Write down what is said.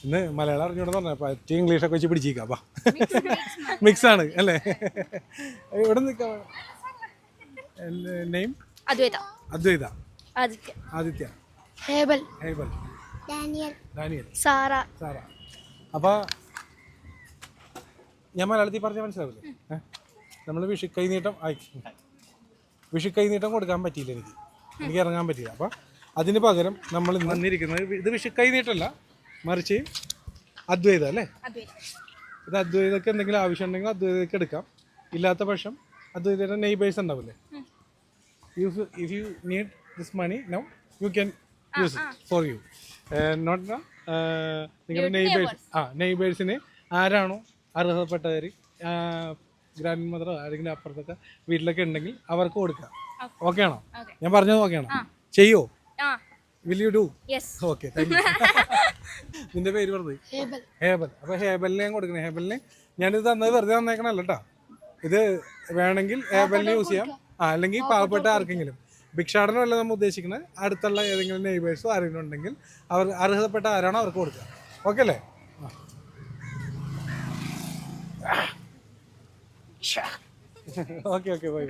ഇന്ന് മലയാളം അറിഞ്ഞൂടെന്ന് പറഞ്ഞാൽ പറ്റി ഇംഗ്ലീഷൊക്കെ വെച്ച് പിടിച്ചേക്കാം. വാ, മിക്സാണ് അല്ലേ? ഇവിടെ നിൽക്കാം. നെയിം? അദ്വൈത. ആദിത്യ. ഹേബൽ. ഡാനിയൽ. സാറ. അപ്പോൾ ഞാൻ മലയാളത്തിൽ പറഞ്ഞാൽ മനസ്സിലാവില്ലേ? നമ്മൾ വിഷു കൈനീട്ടം കൊടുക്കാൻ പറ്റിയില്ല, എനിക്ക് ഇറങ്ങാൻ പറ്റിയില്ല. അപ്പോൾ അതിന് പകരം നമ്മൾ വന്നിരിക്കുന്നത് ഇത് വിഷു കൈനീട്ടമല്ല, മറിച്ച് അദ്വൈത അല്ലേ? ഇത് അദ്വൈതക്ക് എന്തെങ്കിലും ആവശ്യം ഉണ്ടെങ്കിൽ അദ്വൈതക്ക് എടുക്കാം. ഇല്ലാത്ത പക്ഷം അദ്വൈതയുടെ നെയ്ബേഴ്സ് ഉണ്ടാവില്ലേ? If you need this money now you can use it for you. Not നിങ്ങളുടെ നെയ്ബേഴ്സിന് ആരാണോ അർഹതപ്പെട്ടവർ, ഗ്രാൻഡ് മദറോ ആരെങ്കിലും അപ്പുറത്തൊക്കെ വീട്ടിലൊക്കെ ഉണ്ടെങ്കിൽ അവർക്ക് കൊടുക്കാം. ഓക്കെ ആണോ? ഞാൻ പറഞ്ഞത് ഓക്കെ ആണോ? ചെയ്യോ? Will you do? Okay, thank you. നിന്റെ പേര് പറഞ്ഞത്? ഹേബൽ. അപ്പോൾ ഹേബലിനെ ഞാൻ കൊടുക്കണേ. ഹേബലിന് ഞാനിത് തന്നത് വെറുതെ തന്നേക്കണല്ലോ കേട്ടോ. ഇത് വേണമെങ്കിൽ ഹേബലിന് യൂസ് ചെയ്യാം, അല്ലെങ്കിൽ പാവപ്പെട്ട ആർക്കെങ്കിലും. ഭിക്ഷാടനമല്ല നമ്മൾ ഉദ്ദേശിക്കുന്നത്, അടുത്തുള്ള ഏതെങ്കിലും നെയ്ബേഴ്സോ ആരെങ്കിലും ഉണ്ടെങ്കിൽ അവർ അർഹതപ്പെട്ട ആരാണോ അവർക്ക് കൊടുക്കുക. ഓക്കെ അല്ലേ? Okay, by.